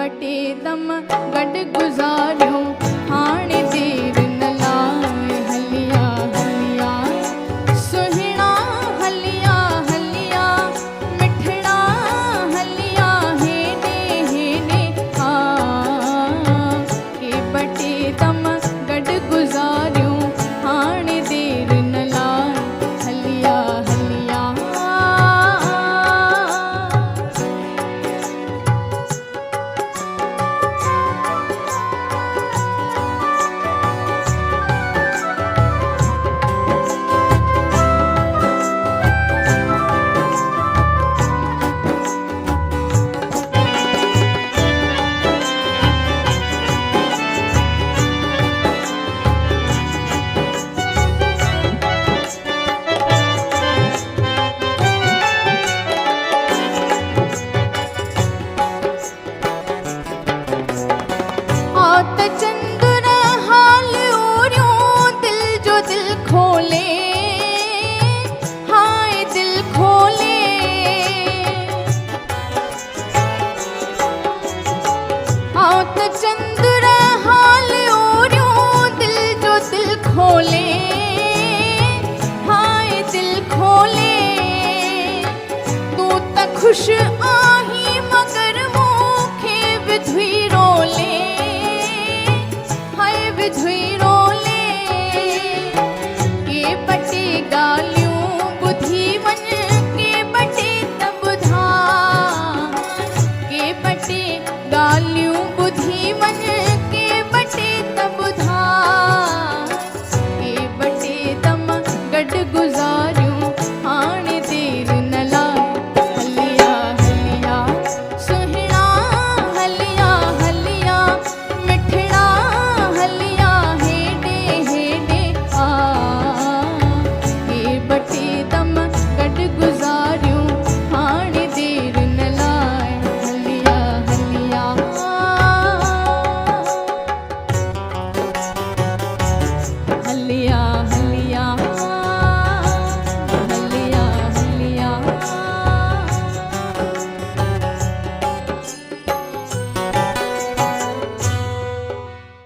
बटे दम गॾ गुज़ारियूं हाणे देर न लाए हलिया हलिया सुहिणा हलिया हलिया मिठड़ा हलिया हेॾे हेॾे आ के बटे दम गॾ गुज़ारियूं हाणे देर न लाए हलिया हलिया त चंदुर हाल ओरियूं दिल जो दिल खोले हाय दिल खोले आओ त चंदुर हाल ओरियूं दिल जो दिल खोले हाय दिल खोले तू त खुश आ